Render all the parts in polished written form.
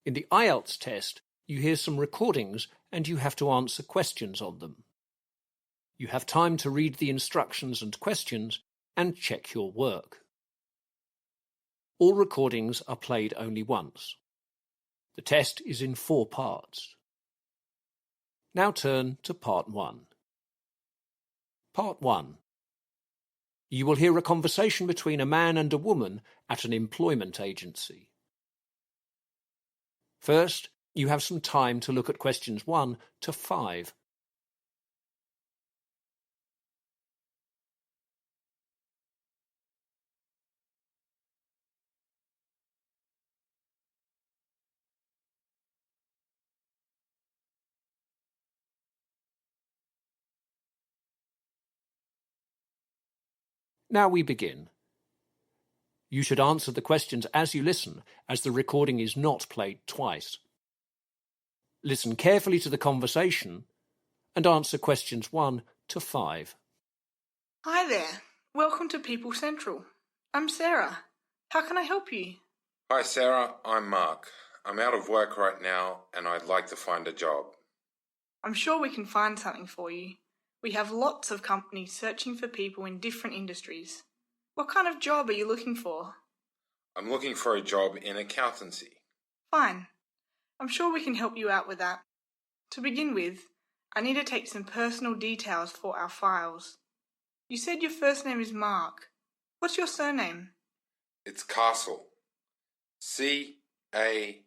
In the IELTS test, you hear some recordings and you have to answer questions on them. You have time to read the instructions and questions and check your work. All recordings are played only once. The test is in 4 parts. Now turn to Part 1. Part 1. You will hear a conversation between a man and a woman at an employment agency. First, you have some time to look at questions 1 to 5. Now we begin. You should answer the questions as you listen, as the recording is not played twice. Listen carefully to the conversation and answer questions 1 to 5. Hi there. Welcome to People Central. I'm Sarah. How can I help you? Hi Sarah, I'm Mark. I'm out of work right now and I'd like to find a job. I'm sure we can find something for you. We have lots of companies searching for people in different industries. What kind of job are you looking for? I'm looking for a job in accountancy. Fine. I'm sure we can help you out with that. To begin with, I need to take some personal details for our files. You said your first name is Mark. What's your surname? It's Castle. C-A-S-T-L-E.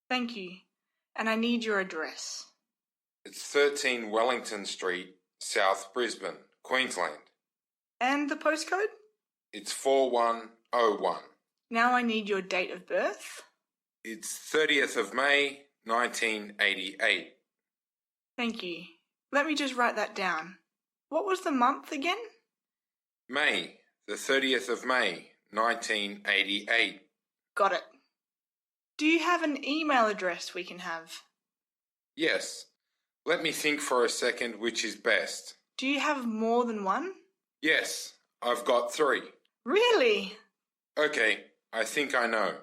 Thank you. And I need your address. It's 13 Wellington Street, South Brisbane, Queensland. And the postcode? It's 4101. Now I need your date of birth. It's 30th of May, 1988. Thank you. Let me just write that down. What was the month again? May, the 30th of May, 1988. Got it. Do you have an email address we can have? Yes. Let me think for a second which is best. Do you have more than one? Yes, I've got 3. Really? Okay, I think I know.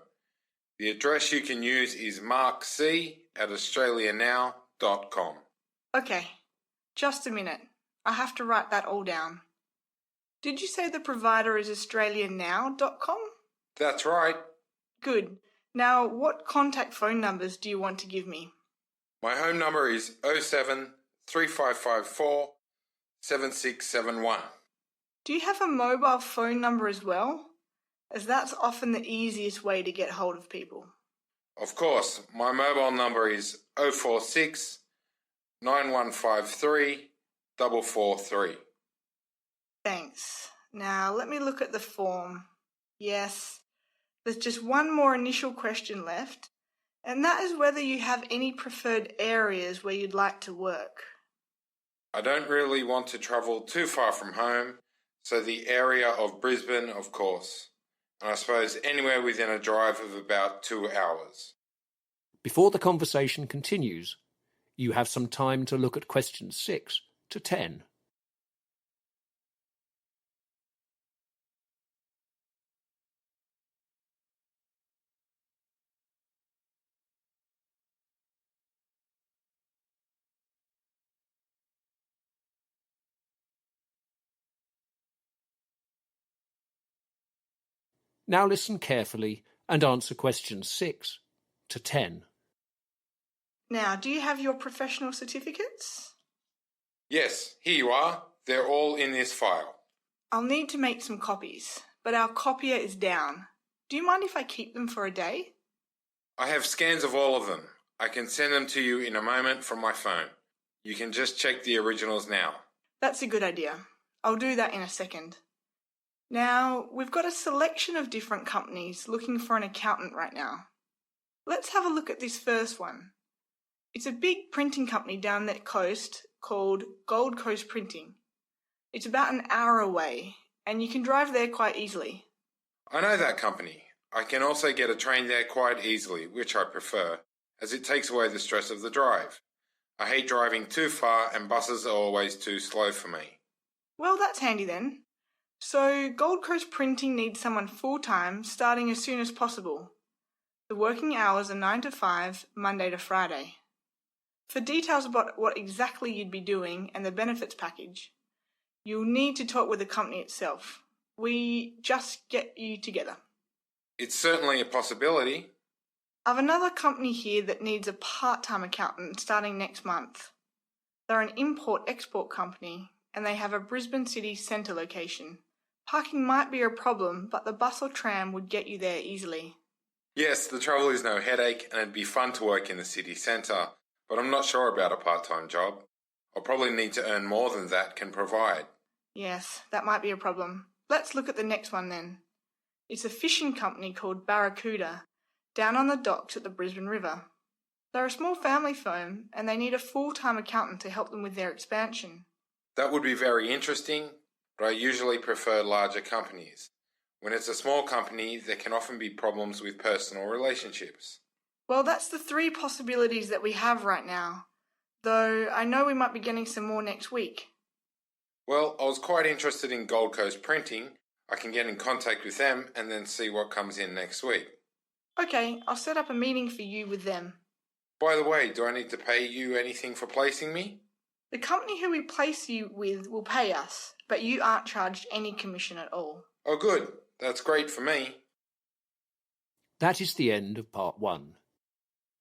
The address you can use is markc@australianow.com. Okay, just a minute. I have to write that all down. Did you say the provider is australianow.com? That's right. Good. Now, what contact phone numbers do you want to give me? My home number is 07 3554 7671. Do you have a mobile phone number as well? As that's often the easiest way to get hold of people. Of course, my mobile number is 046 9153 443. Thanks. Now, let me look at the form. Yes, there's just one more initial question left, and that is whether you have any preferred areas where you'd like to work. I don't really want to travel too far from home, so the area of Brisbane, of course. And I suppose anywhere within a drive of about 2 hours. Before the conversation continues, you have some time to look at questions 6 to 10. Now listen carefully and answer questions 6 to 10. Now, do you have your professional certificates? Yes, here you are. They're all in this file. I'll need to make some copies, but our copier is down. Do you mind if I keep them for a day? I have scans of all of them. I can send them to you in a moment from my phone. You can just check the originals now. That's a good idea. I'll do that in a second. Now, we've got a selection of different companies looking for an accountant right now. Let's have a look at this first one. It's a big printing company down that coast called Gold Coast Printing. It's about an hour away, and you can drive there quite easily. I know that company. I can also get a train there quite easily, which I prefer, as it takes away the stress of the drive. I hate driving too far and buses are always too slow for me. Well, that's handy then. So Gold Coast Printing needs someone full-time, starting as soon as possible. The working hours are 9 to 5, Monday to Friday. For details about what exactly you'd be doing and the benefits package, you'll need to talk with the company itself. We just get you together. It's certainly a possibility. I've another company here that needs a part-time accountant starting next month. They're an import-export company and they have a Brisbane city centre location. Parking might be a problem, but the bus or tram would get you there easily. Yes, the travel is no headache and it'd be fun to work in the city centre, but I'm not sure about a part-time job. I'll probably need to earn more than that can provide. Yes, that might be a problem. Let's look at the next one then. It's a fishing company called Barracuda, down on the docks at the Brisbane River. They're a small family firm and they need a full-time accountant to help them with their expansion. That would be very interesting, but I usually prefer larger companies. When it's a small company, there can often be problems with personal relationships. Well, that's the 3 possibilities that we have right now, though I know we might be getting some more next week. Well, I was quite interested in Gold Coast Printing. I can get in contact with them and then see what comes in next week. Okay, I'll set up a meeting for you with them. By the way, do I need to pay you anything for placing me? The company who we place you with will pay us, but you aren't charged any commission at all. Oh good, that's great for me. That is the end of part 1.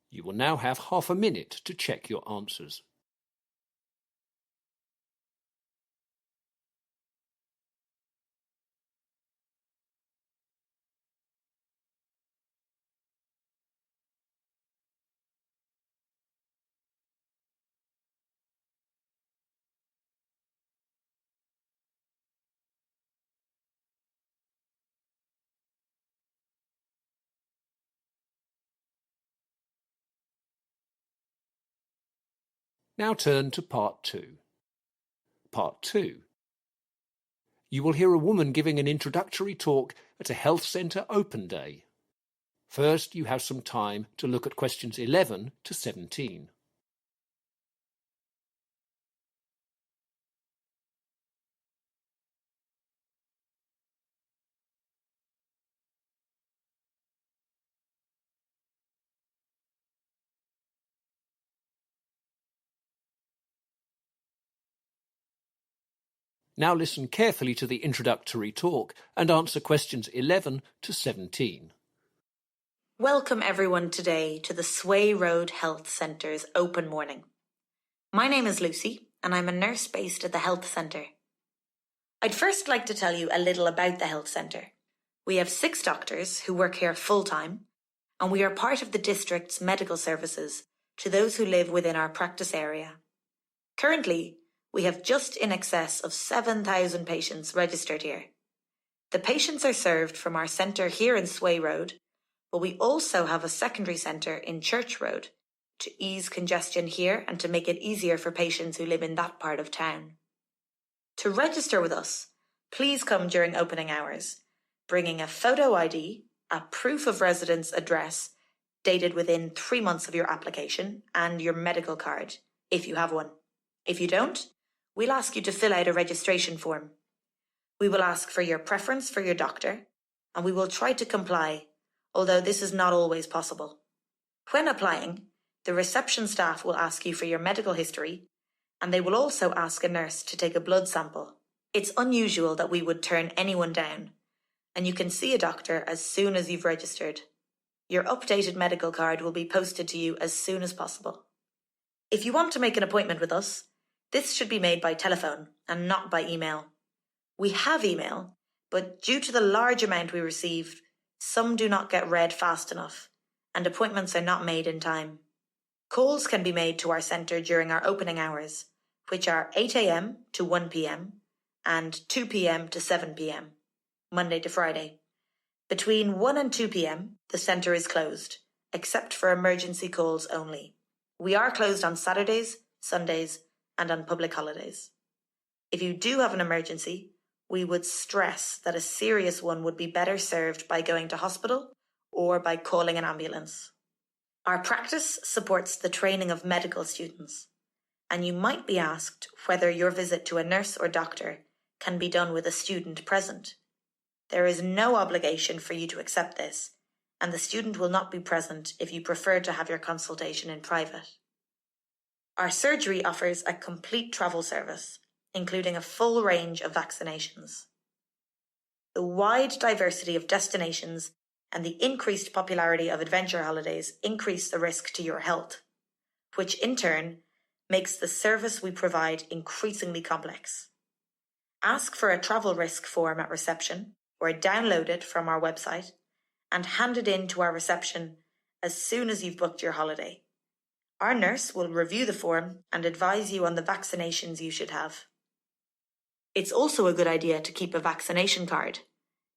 You will now have half a minute to check your answers. Now turn to part 2. Part 2. You will hear a woman giving an introductory talk at a health centre open day. First, you have some time to look at questions 11 to 17. Now listen carefully to the introductory talk and answer questions 11 to 17. Welcome everyone today to the Sway Road Health Centre's open morning. My name is Lucy and I'm a nurse based at the health centre. I'd first like to tell you a little about the health centre. We have 6 doctors who work here full-time and we are part of the district's medical services to those who live within our practice area. Currently, we have just in excess of 7,000 patients registered here. The patients are served from our centre here in Sway Road, but we also have a secondary centre in Church Road to ease congestion here and to make it easier for patients who live in that part of town. To register with us, please come during opening hours, bringing a photo ID, a proof of residence address dated within 3 months of your application, and your medical card, if you have one. If you don't, we'll ask you to fill out a registration form. We will ask for your preference for your doctor, and we will try to comply, although this is not always possible. When applying, the reception staff will ask you for your medical history, and they will also ask a nurse to take a blood sample. It's unusual that we would turn anyone down, and you can see a doctor as soon as you've registered. Your updated medical card will be posted to you as soon as possible. If you want to make an appointment with us, this should be made by telephone and not by email. We have email, but due to the large amount we receive, some do not get read fast enough, and appointments are not made in time. Calls can be made to our centre during our opening hours, which are 8 a.m. to 1 p.m. and 2 p.m. to 7 p.m, Monday to Friday. Between 1 and 2 p.m, the centre is closed, except for emergency calls only. We are closed on Saturdays, Sundays, and on public holidays. If you do have an emergency, we would stress that a serious one would be better served by going to hospital or by calling an ambulance. Our practice supports the training of medical students, and you might be asked whether your visit to a nurse or doctor can be done with a student present. There is no obligation for you to accept this, and the student will not be present if you prefer to have your consultation in private. Our surgery offers a complete travel service, including a full range of vaccinations. The wide diversity of destinations and the increased popularity of adventure holidays increase the risk to your health, which in turn makes the service we provide increasingly complex. Ask for a travel risk form at reception or download it from our website and hand it in to our reception as soon as you've booked your holiday. Our nurse will review the form and advise you on the vaccinations you should have. It's also a good idea to keep a vaccination card,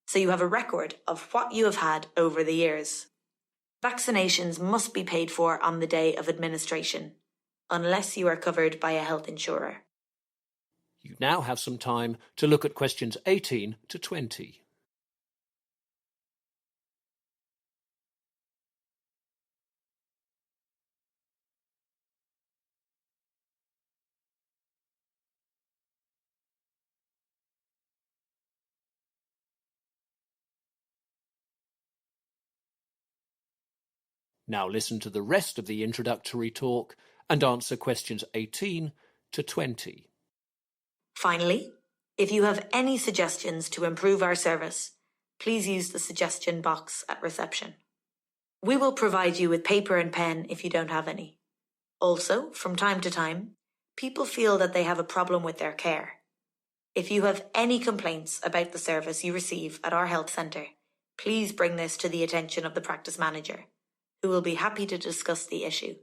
so you have a record of what you have had over the years. Vaccinations must be paid for on the day of administration, unless you are covered by a health insurer. You now have some time to look at questions 18 to 20. Now listen to the rest of the introductory talk and answer questions 18 to 20. Finally, if you have any suggestions to improve our service, please use the suggestion box at reception. We will provide you with paper and pen if you don't have any. Also, from time to time, people feel that they have a problem with their care. If you have any complaints about the service you receive at our health centre, please bring this to the attention of the practice manager, who will be happy to discuss the issue.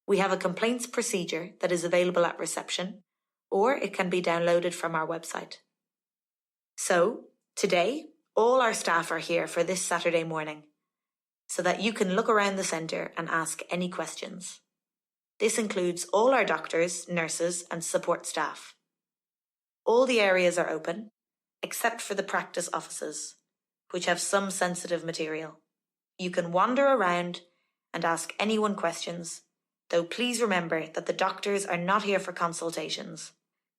We have a complaints procedure that is available at reception, or it can be downloaded from our website. So, today, all our staff are here for this Saturday morning, so that you can look around the centre and ask any questions. This includes all our doctors, nurses, and support staff. All the areas are open, except for the practice offices, which have some sensitive material. You can wander around and ask anyone questions, though please remember that the doctors are not here for consultations,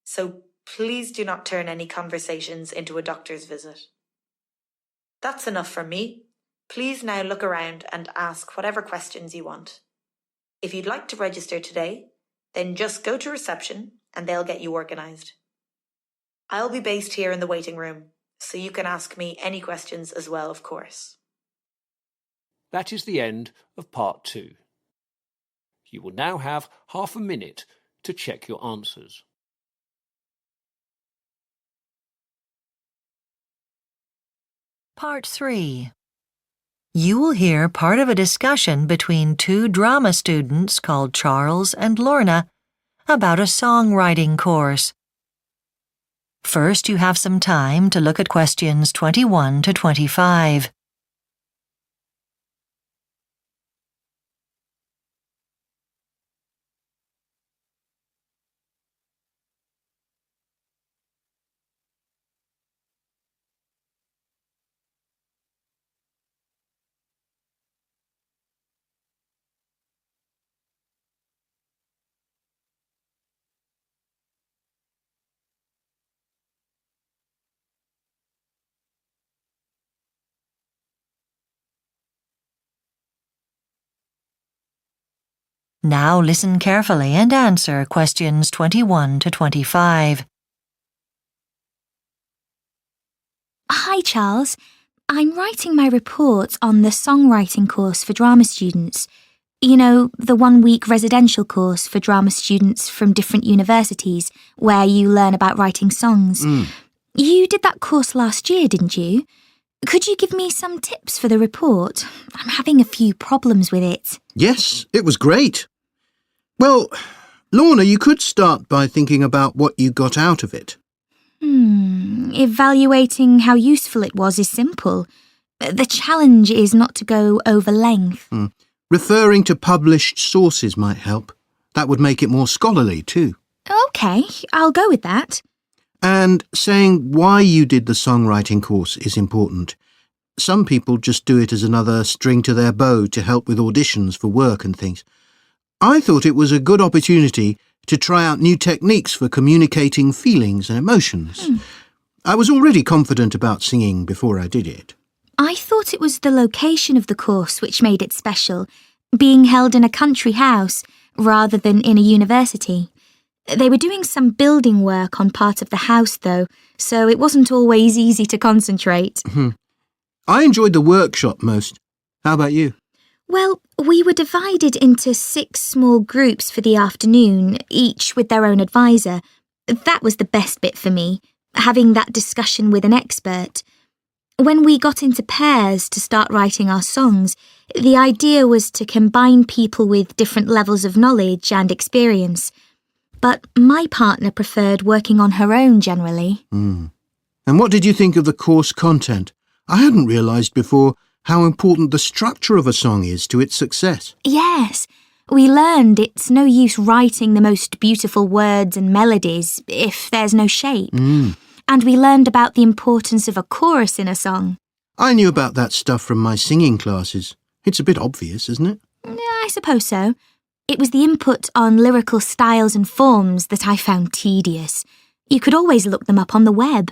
so please do not turn any conversations into a doctor's visit. That's enough from me. Please now look around and ask whatever questions you want. If you'd like to register today, then just go to reception and they'll get you organised. I'll be based here in the waiting room, so you can ask me any questions as well, of course. That is the end of part 2. You will now have half a minute to check your answers. Part 3. You will hear part of a discussion between two drama students called Charles and Lorna about a songwriting course. First, you have some time to look at questions 21 to 25. Now listen carefully and answer questions 21 to 25. Hi, Charles. I'm writing my report on the songwriting course for drama students. You know, the 1-week residential course for drama students from different universities where you learn about writing songs. You did that course last year, didn't you? Could you give me some tips for the report? I'm having a few problems with it. Yes, it was great. Well, Lorna, you could start by thinking about what you got out of it. Evaluating how useful it was is simple. The challenge is not to go over length. Referring to published sources might help. That would make it more scholarly too. OK, I'll go with that. And saying why you did the songwriting course is important. Some people just do it as another string to their bow to help with auditions for work and things. I thought it was a good opportunity to try out new techniques for communicating feelings and emotions. I was already confident about singing before I did it. I thought it was the location of the course which made it special, being held in a country house rather than in a university. They were doing some building work on part of the house, though, so it wasn't always easy to concentrate. I enjoyed the workshop most. How about you? Well, we were divided into 6 small groups for the afternoon, each with their own advisor. That was the best bit for me, having that discussion with an expert. When we got into pairs to start writing our songs, the idea was to combine people with different levels of knowledge and experience. But my partner preferred working on her own generally. And what did you think of the course content? I hadn't realised before how important the structure of a song is to its success. Yes, we learned it's no use writing the most beautiful words and melodies if there's no shape. And we learned about the importance of a chorus in a song. I knew about that stuff from my singing classes. It's a bit obvious, isn't it? I suppose so. It was the input on lyrical styles and forms that I found tedious. You could always look them up on the web.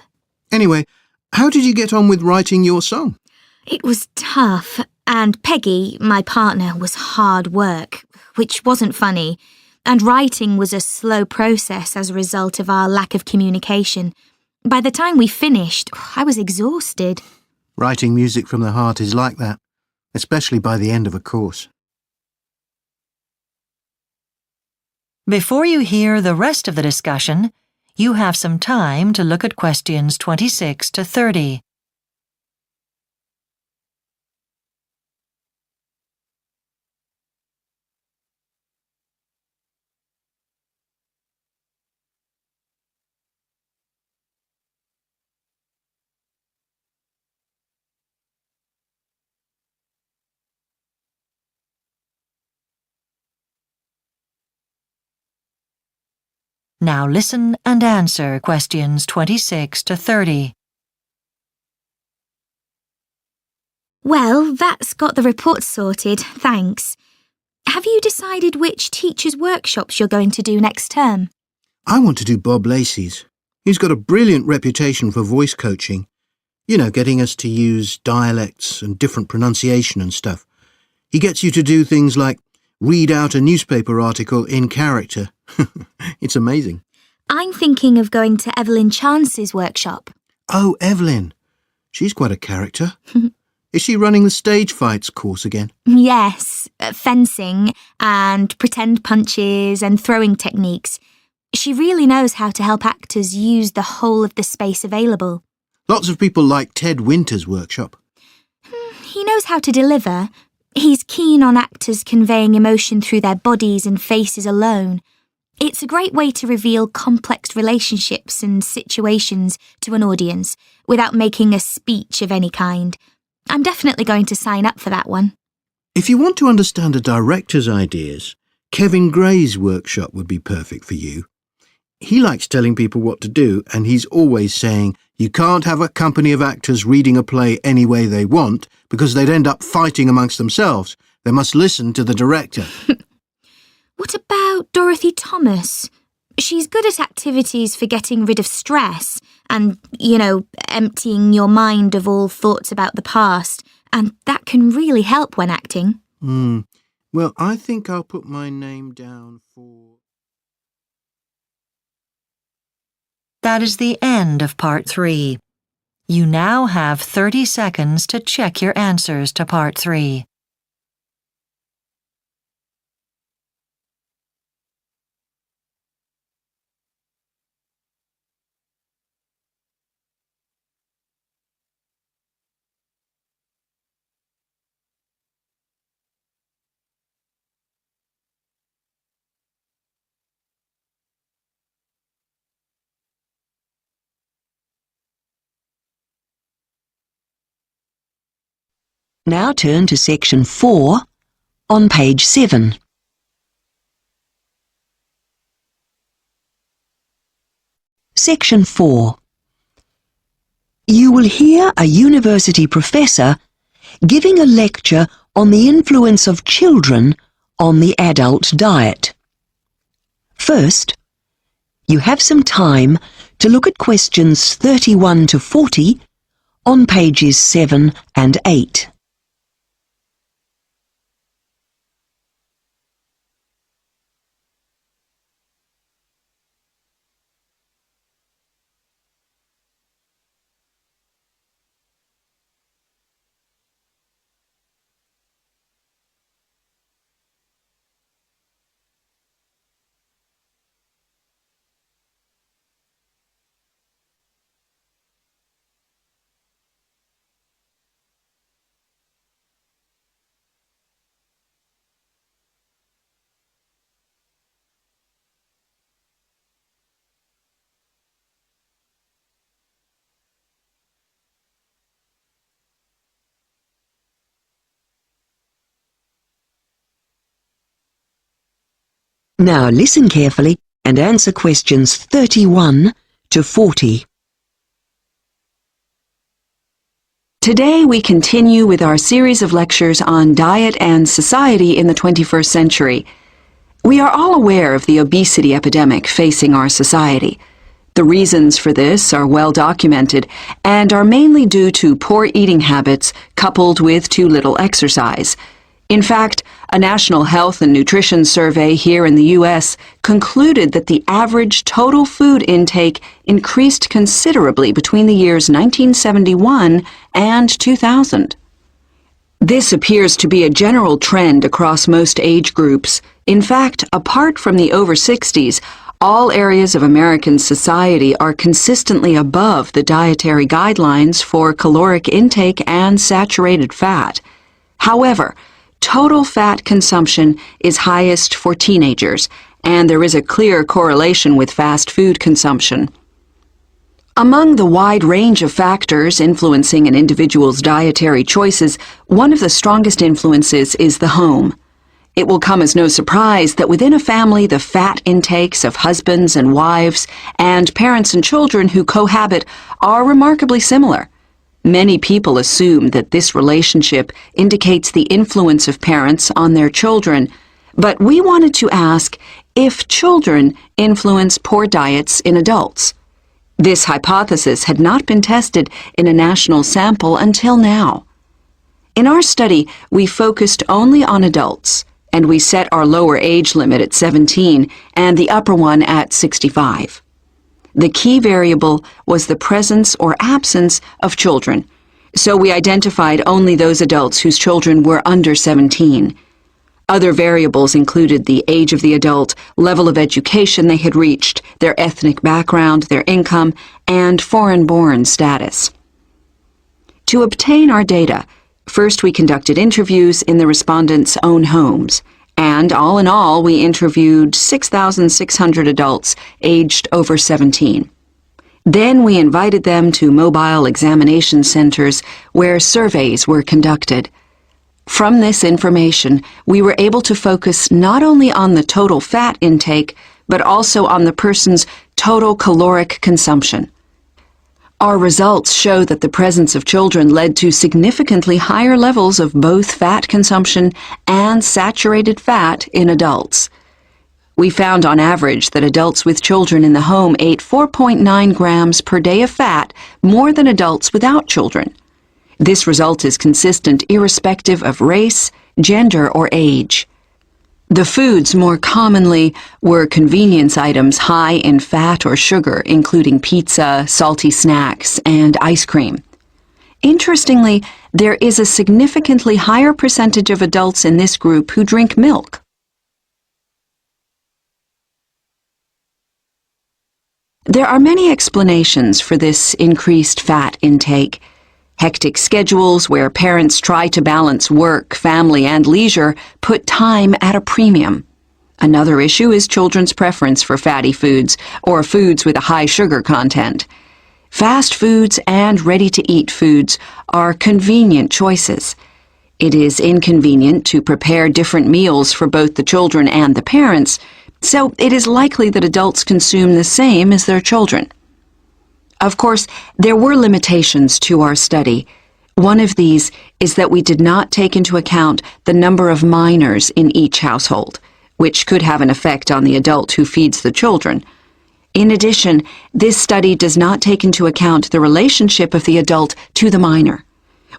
Anyway, how did you get on with writing your song? It was tough, and Peggy, my partner, was hard work, which wasn't funny, and writing was a slow process as a result of our lack of communication. By the time we finished, I was exhausted. Writing music from the heart is like that, especially by the end of a course. Before you hear the rest of the discussion, you have some time to look at questions 26 to 30. Now listen and answer questions 26 to 30. Well, that's got the report sorted, thanks. Have you decided which teachers' workshops you're going to do next term? I want to do Bob Lacey's. He's got a brilliant reputation for voice coaching. You know, getting us to use dialects and different pronunciation and stuff. He gets you to do things like read out a newspaper article in character. It's amazing. I'm thinking of going to Evelyn Chance's workshop. Oh, Evelyn. She's quite a character. Is she running the stage fights course again? Yes, fencing and pretend punches and throwing techniques. She really knows how to help actors use the whole of the space available. Lots of people like Ted Winter's workshop. He knows how to deliver. He's keen on actors conveying emotion through their bodies and faces alone. It's a great way to reveal complex relationships and situations to an audience without making a speech of any kind. I'm definitely going to sign up for that one. If you want to understand a director's ideas, Kevin Gray's workshop would be perfect for you. He likes telling people what to do, and he's always saying you can't have a company of actors reading a play any way they want because they'd end up fighting amongst themselves. They must listen to the director. What about Dorothy Thomas? She's good at activities for getting rid of stress and, emptying your mind of all thoughts about the past, and that can really help when acting. Well, I think I'll put my name down for... That is the end of Part 3. You now have 30 seconds to check your answers to Part 3. Now turn to section 4 on page 7. Section 4. You will hear a university professor giving a lecture on the influence of children on the adult diet. First, you have some time to look at questions 31 to 40 on pages 7 and 8. Now listen carefully and answer questions 31 to 40. Today we continue with our series of lectures on diet and society in the 21st century. We are all aware of the obesity epidemic facing our society. The reasons for this are well documented and are mainly due to poor eating habits coupled with too little exercise. In fact, a National Health and Nutrition Survey here in the U.S. concluded that the average total food intake increased considerably between the years 1971 and 2000. This appears to be a general trend across most age groups. In fact, apart from the over 60s, all areas of American society are consistently above the dietary guidelines for caloric intake and saturated fat. However, total fat consumption is highest for teenagers, and there is a clear correlation with fast food consumption. Among the wide range of factors influencing an individual's dietary choices, one of the strongest influences is the home. It will come as no surprise that within a family, the fat intakes of husbands and wives and parents and children who cohabit are remarkably similar. Many people assume that this relationship indicates the influence of parents on their children, but we wanted to ask if children influence poor diets in adults. This hypothesis had not been tested in a national sample until now. In our study, we focused only on adults, and we set our lower age limit at 17 and the upper one at 65. The key variable was the presence or absence of children, so we identified only those adults whose children were under 17. Other variables included the age of the adult, level of education they had reached, their ethnic background, their income, and foreign-born status. To obtain our data, first we conducted interviews in the respondents' own homes, and all in all, we interviewed 6,600 adults aged over 17. Then we invited them to mobile examination centers where surveys were conducted. From this information, we were able to focus not only on the total fat intake, but also on the person's total caloric consumption. Our results show that the presence of children led to significantly higher levels of both fat consumption and saturated fat in adults. We found on average that adults with children in the home ate 4.9 grams per day of fat more than adults without children. This result is consistent irrespective of race, gender, or age. The foods more commonly were convenience items high in fat or sugar, including pizza, salty snacks, and ice cream. Interestingly, there is a significantly higher percentage of adults in this group who drink milk. There are many explanations for this increased fat intake. Hectic schedules where parents try to balance work, family, and leisure put time at a premium. Another issue is children's preference for fatty foods or foods with a high sugar content. Fast foods and ready-to-eat foods are convenient choices. It is inconvenient to prepare different meals for both the children and the parents, so it is likely that adults consume the same as their children. Of course, there were limitations to our study. One of these is that we did not take into account the number of minors in each household. which could have an effect on the adult who feeds the children. In addition, this study does not take into account the relationship of the adult to the minor.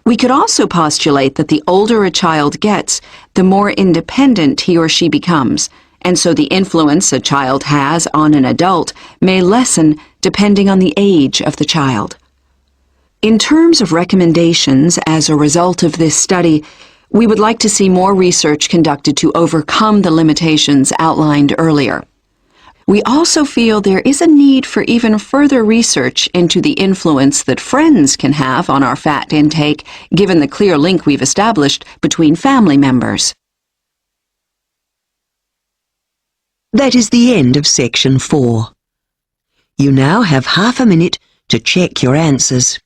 We could also postulate that the older a child gets, the more independent he or she becomes, and so the influence a child has on an adult may lessen depending on the age of the child. In terms of recommendations as a result of this study, we would like to see more research conducted to overcome the limitations outlined earlier. We also feel there is a need for even further research into the influence that friends can have on our fat intake, given the clear link we've established between family members. That is the end of section 4. You now have half a minute to check your answers.